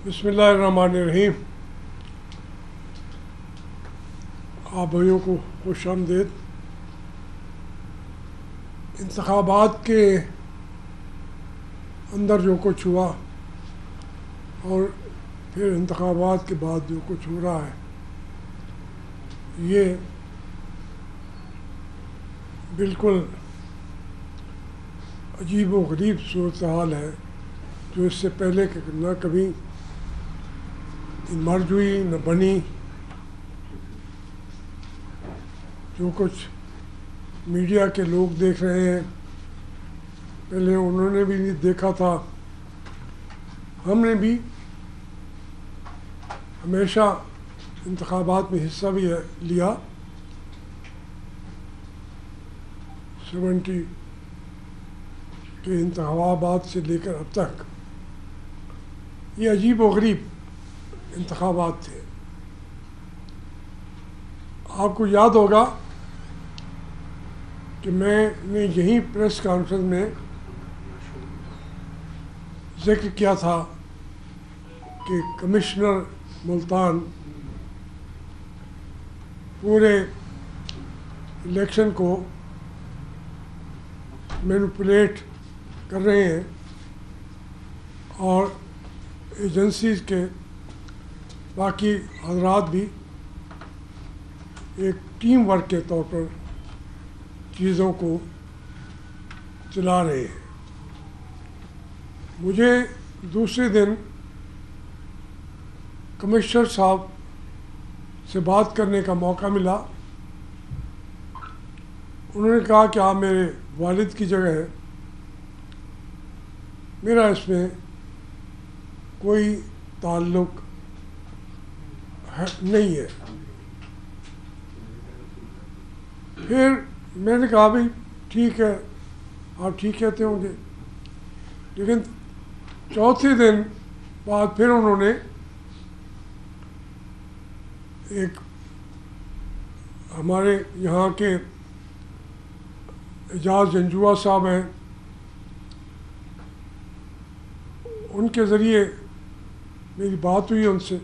بسم اللہ الرحمن الرحیم. آپ بھائیوں کو خوش آمدید. انتخابات کے اندر جو کچھ ہوا اور پھر انتخابات کے بعد جو کچھ ہو رہا ہے، یہ بالکل عجیب و غریب صورتحال ہے جو اس سے پہلے نہ کبھی مرج ہوئی نہ بنی. جو کچھ میڈیا کے لوگ دیکھ رہے ہیں، پہلے انہوں نے بھی نہیں دیکھا تھا. ہم نے بھی ہمیشہ انتخابات میں حصہ بھی لیا. 70 کے انتخابات سے لے کر اب تک یہ عجیب و غریب انتخابات تھے. آپ کو یاد ہوگا کہ میں نے یہیں پریس کانفرنس میں ذکر کیا تھا کہ کمشنر ملتان پورے الیکشن کو مینوپولیٹ کر رہے ہیں اور ایجنسیز کے باقی حضرات بھی ایک ٹیم ورک کے طور پر چیزوں کو چلا رہے ہیں. مجھے دوسرے دن کمشنر صاحب سے بات کرنے کا موقع ملا. انہوں نے کہا کہ آپ میرے والد کی جگہ ہیں، میرا اس میں کوئی تعلق نہیں ہے. پھر میں نے کہا بھائی ٹھیک ہے، آپ ٹھیک کہتے ہوں گے. لیکن چوتھے دن بعد پھر انہوں نے ایک ہمارے یہاں کے اعجاز جنجوعہ صاحب ہیں، ان کے ذریعے میری بات ہوئی ان سے.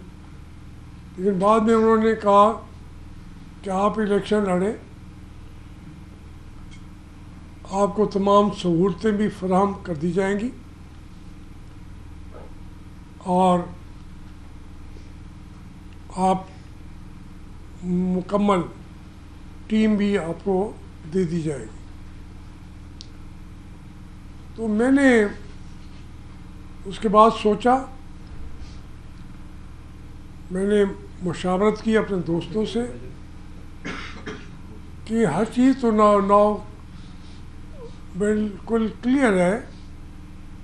لیکن بعد میں انہوں نے کہا کہ آپ الیکشن لڑیں، آپ کو تمام سہولتیں بھی فراہم کر دی جائیں گی اور آپ مکمل ٹیم بھی آپ کو دے دی جائے گی. تو میں نے اس کے بعد سوچا، میں نے مشاورت کی اپنے دوستوں سے کہ ہر چیز تو نو بالکل کلیئر ہے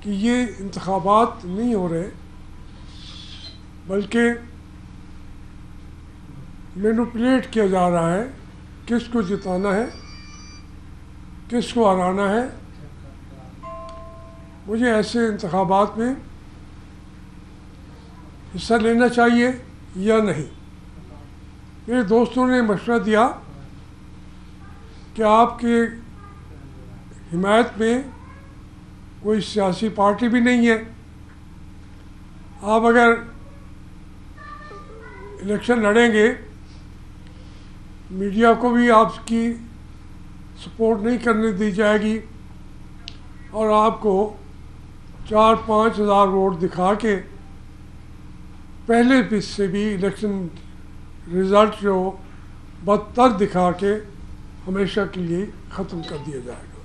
کہ یہ انتخابات نہیں ہو رہے، بلکہ مینوپولیٹ کیا جا رہا ہے. کس کو جتانا ہے، کس کو ہرانا ہے. مجھے ایسے انتخابات میں حصہ لینا چاہیے یا نہیں. میرے دوستوں نے مشورہ دیا کہ آپ کے حمایت میں کوئی سیاسی پارٹی بھی نہیں ہے. آپ اگر الیکشن لڑیں گے، میڈیا کو بھی آپ کی سپورٹ نہیں کرنے دی جائے گی اور آپ کو 4-5 ہزار ووٹ دکھا کے پہلے بھی سے بھی الیکشن رزلٹ جو بدتر دکھا کے ہمیشہ کے لیے ختم کر دیا جائے گا.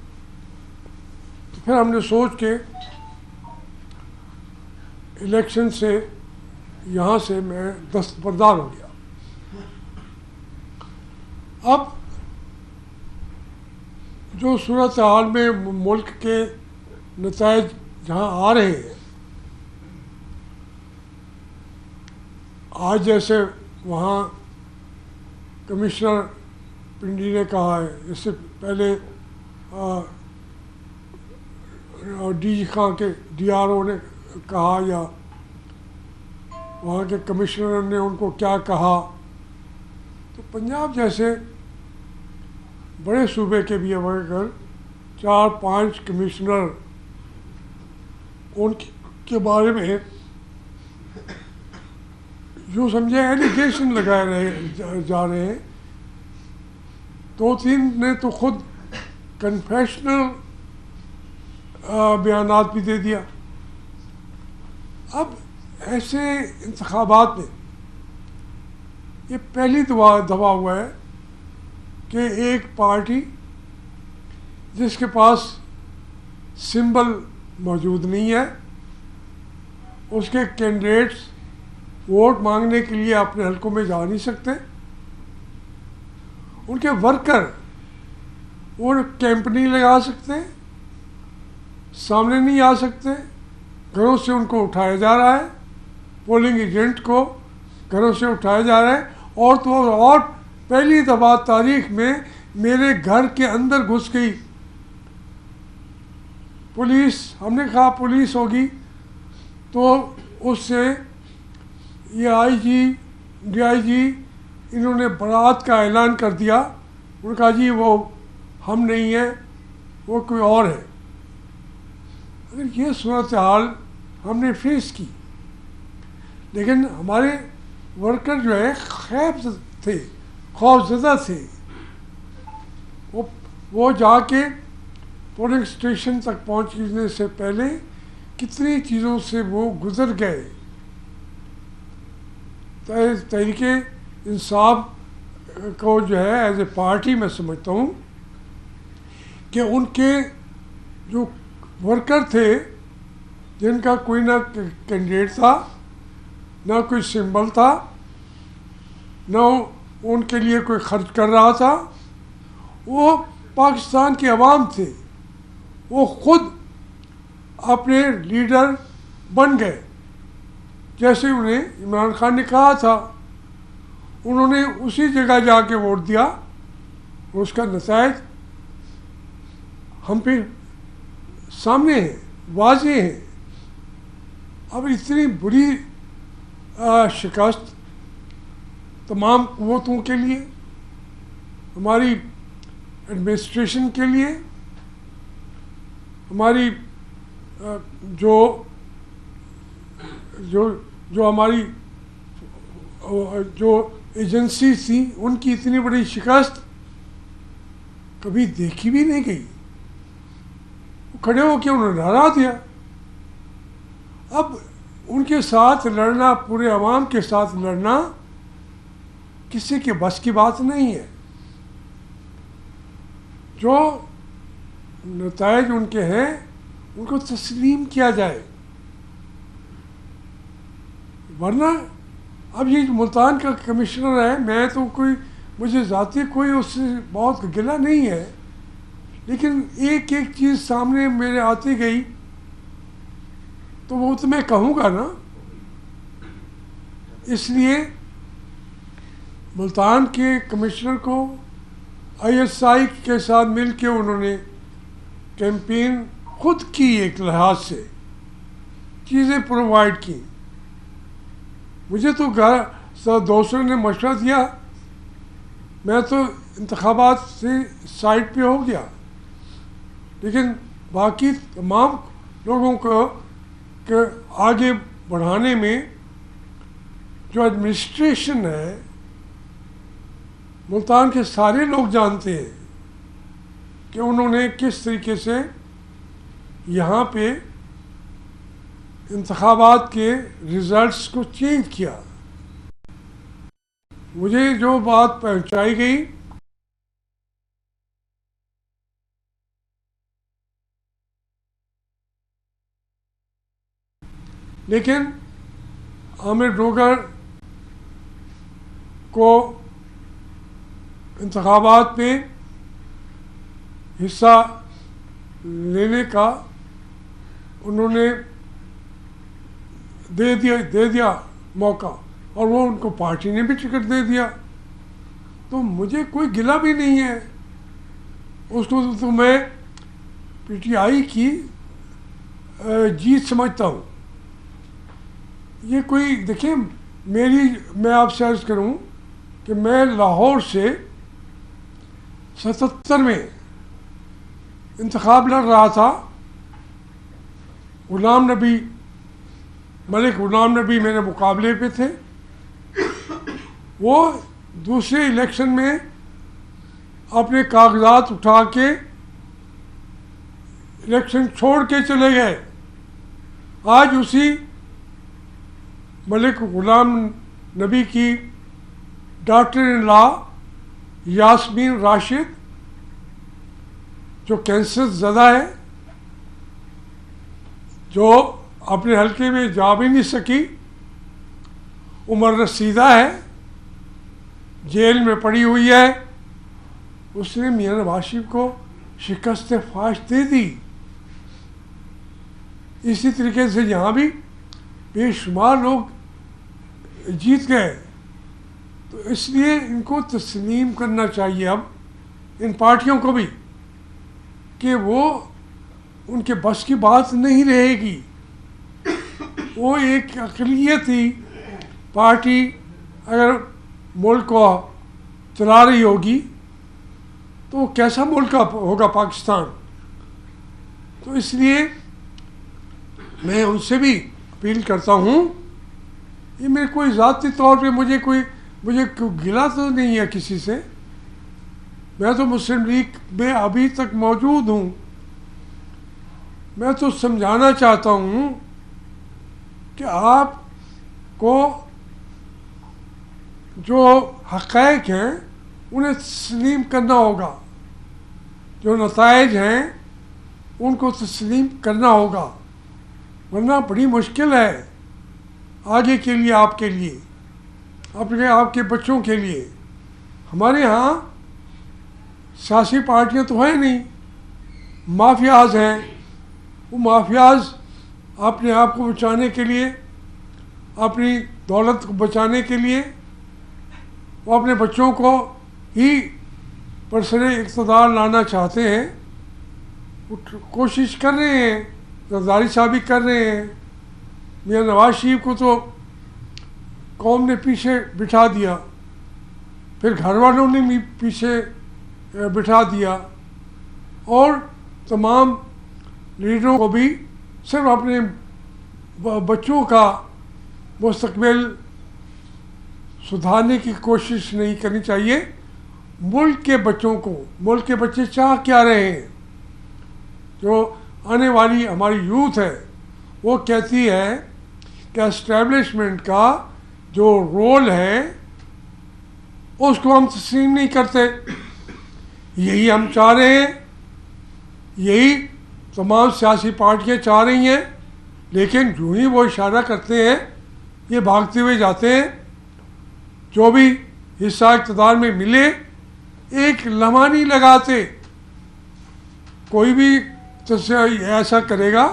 تو پھر ہم نے سوچ کے الیکشن سے یہاں سے میں دستبردار ہو گیا. اب جو صورتحال میں ملک کے نتائج جہاں آ رہے ہیں، آج جیسے وہاں کمشنر پنڈی نے کہا ہے، اس سے پہلے ڈی جی خان کے ڈی آر او نے کہا یا وہاں کے کمشنر نے ان کو کیا کہا. تو پنجاب جیسے بڑے صوبے کے بھی اگر 4-5 کمشنر ان کے بارے میں جو سمجھے ایلیگیشن لگائے رہے جا رہے ہیں. 2-3 نے تو خود کنفیشنل بیانات بھی دے دیا. اب ایسے انتخابات میں یہ پہلی دفعہ ہوا ہے کہ ایک پارٹی جس کے پاس سمبل موجود نہیں ہے، اس کے کینڈیڈیٹس ووٹ مانگنے کے لیے اپنے حلقوں میں جا نہیں سکتے، ان کے ورکر وہ کیمپ نہیں لگا سکتے، سامنے نہیں آ سکتے، گھروں سے ان کو اٹھایا جا رہا ہے، پولنگ ایجنٹ کو گھروں سے اٹھایا جا رہا ہے. اور پہلی دفعہ تاریخ میں میرے گھر کے اندر گھس گئی پولیس. ہم نے کہا پولیس ہوگی تو اس سے یہ آئی جی ڈی آئی جی انہوں نے برات کا اعلان کر دیا. انہوں نے کہا جی وہ ہم نہیں ہیں، وہ کوئی اور ہے. اگر یہ صورتحال ہم نے فیس کی، لیکن ہمارے ورکر جو ہے خیف تھے، خوف زدہ تھے. وہ جا کے پولنگ اسٹیشن تک پہنچنے سے پہلے کتنی چیزوں سے وہ گزر گئے. تحریک انصاف کو جو ہے ایز اے پارٹی میں سمجھتا ہوں کہ ان کے جو ورکر تھے جن کا کوئی نہ کینڈیڈیٹ تھا، نہ کوئی سمبل تھا، نہ ان کے لیے کوئی خرچ کر رہا تھا، وہ پاکستان کے عوام تھے. وہ خود اپنے لیڈر بن گئے جیسے انہیں عمران خان نے کہا تھا. انہوں نے اسی جگہ جا کے ووٹ دیا. اس کا نتائج ہم پہ سامنے ہیں، واضح ہیں. اب اتنی بری شکست تمام قوتوں کے لیے، ہماری ایڈمنسٹریشن کے لیے، ہماری جو ہماری جو ایجنسی تھیں ان کی اتنی بڑی شکست کبھی دیکھی بھی نہیں گئی. وہ کھڑے ہو کے انہوں نے ہرا دیا. اب ان کے ساتھ لڑنا، پورے عوام کے ساتھ لڑنا کسی کے بس کی بات نہیں ہے. جو نتائج ان کے ہیں ان کو تسلیم کیا جائے، ورنہ اب یہ ملتان کا کمشنر ہے، میں تو مجھے ذاتی کوئی اس سے بہت گلہ نہیں ہے، لیکن ایک چیز سامنے میرے آتی گئی تو وہ تو میں کہوں گا نا. اس لیے ملتان کے کمشنر کو آئی ایس آئی کے ساتھ مل کے انہوں نے کیمپین خود کی، ایک لحاظ سے چیزیں پرووائڈ کی. مجھے تو دوستوں نے مشورہ دیا، میں تو انتخابات سے سائڈ پہ ہو گیا، لیکن باقی تمام لوگوں کو کہ آگے بڑھانے میں جو ایڈمنسٹریشن ہے، ملتان کے سارے لوگ جانتے ہیں کہ انہوں نے کس طریقے سے یہاں پہ انتخابات کے ریزلٹس کو چینج کیا. مجھے جو بات پہنچائی گئی لیکن عامر ڈوگر کو انتخابات میں حصہ لینے کا انہوں نے دے دیا موقع، اور وہ ان کو پارٹی نے بھی ٹکٹ دے دیا. تو مجھے کوئی گلہ بھی نہیں ہے. اس کو تو میں پی ٹی آئی کی جیت سمجھتا ہوں. یہ کوئی دیکھیں، میں آپ سے عرض کروں کہ میں لاہور سے 77 میں انتخاب لڑ رہا تھا. ملک غلام نبی میرے مقابلے پہ تھے. وہ دوسرے الیکشن میں اپنے کاغذات اٹھا کے الیکشن چھوڑ کے چلے گئے. آج اسی ملک غلام نبی کی ڈاٹر ان لا یاسمین راشد جو کینسر زدہ ہے, جو اپنے حلقے میں جا بھی نہیں سکی, عمر رسیدہ ہے, جیل میں پڑی ہوئی ہے, اس نے میاں نواز شریف کو شکست فاش دے دی. اسی طریقے سے یہاں بھی بے شمار لوگ جیت گئے. تو اس لیے ان کو تسلیم کرنا چاہیے اب ان پارٹیوں کو بھی کہ وہ ان کے بس کی بات نہیں رہے گی. وہ ایک اقلیتی پارٹی اگر ملک کو چلا رہی ہوگی تو کیسا ملک ہوگا پاکستان. تو اس لیے میں ان سے بھی اپیل کرتا ہوں, یہ میرے کوئی ذاتی طور پہ مجھے گلا تو نہیں ہے کسی سے, میں تو مسلم لیگ میں ابھی تک موجود ہوں. میں تو سمجھانا چاہتا ہوں کہ آپ کو جو حقائق ہیں انہیں تسلیم کرنا ہوگا, جو نتائج ہیں ان کو تسلیم کرنا ہوگا, ورنہ بڑی مشکل ہے آگے کے لیے, آپ کے لیے, آپ کے بچوں کے لیے. ہمارے ہاں سیاسی پارٹیاں تو ہیں نہیں, مافیاز ہیں. وہ مافیاز اپنے آپ کو بچانے کے لیے, اپنی دولت کو بچانے کے لیے وہ اپنے بچوں کو ہی برسر اقتدار لانا چاہتے ہیں. وہ کوشش کر رہے ہیں, زرداری صاحب کر رہے ہیں. میاں نواز شریف کو تو قوم نے پیچھے بٹھا دیا, پھر گھر والوں نے بھی پیچھے بٹھا دیا, اور تمام لیڈروں کو بھی صرف اپنے بچوں کا مستقبل سدھارنے کی کوشش نہیں کرنی چاہیے. ملک کے بچوں کو, ملک کے بچے چاہ کیا رہے ہیں, جو آنے والی ہماری یوتھ ہے وہ کہتی ہے کہ اسٹیبلشمنٹ کا جو رول ہے اس کو ہم تسلیم نہیں کرتے. یہی ہم چاہ رہے ہیں, یہی تمام سیاسی پارٹیاں چاہ رہی ہیں, لیکن جو ہی وہ اشارہ کرتے ہیں یہ بھاگتے ہوئے جاتے ہیں. جو بھی حصہ اقتدار میں ملے ایک لمحہ نہیں لگاتے. کوئی بھی ایسا کرے گا,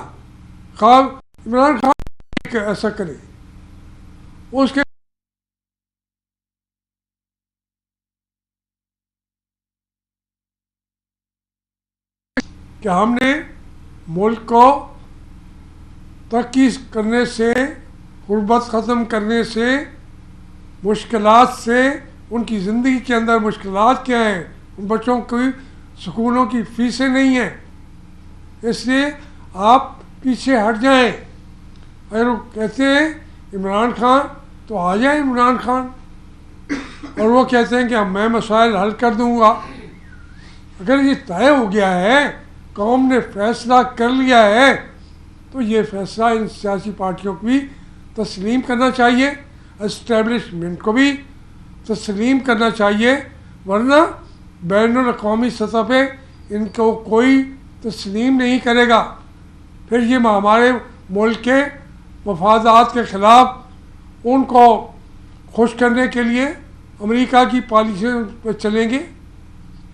خواہ عمران خان ایسا کرے, اس کے کہ ہم نے ملک کو ترقی کرنے سے, غربت ختم کرنے سے, مشکلات سے, ان کی زندگی کے اندر مشکلات کیا ہیں, ان بچوں کی سکولوں کی فیسیں نہیں ہیں, اس لیے آپ پیچھے ہٹ جائیں. اگر وہ کہتے ہیں عمران خان تو آ جائیں عمران خان, اور وہ کہتے ہیں کہ میں مسائل حل کر دوں گا. اگر یہ طے ہو گیا ہے, قوم نے فیصلہ کر لیا ہے, تو یہ فیصلہ ان سیاسی پارٹیوں کو بھی تسلیم کرنا چاہیے, اسٹیبلشمنٹ کو بھی تسلیم کرنا چاہیے, ورنہ بین الاقوامی سطح پہ ان کو کوئی تسلیم نہیں کرے گا. پھر یہ ہمارے ملک کے مفادات کے خلاف ان کو خوش کرنے کے لیے امریکہ کی پالیسیوں پہ چلیں گے,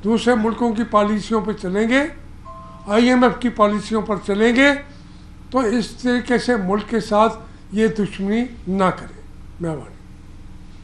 دوسرے ملکوں کی پالیسیوں پہ چلیں گے, IMF کی پالیسیوں پر چلیں گے. تو اس طریقے سے ملک کے ساتھ یہ دشمنی نہ کریں. مہربانی.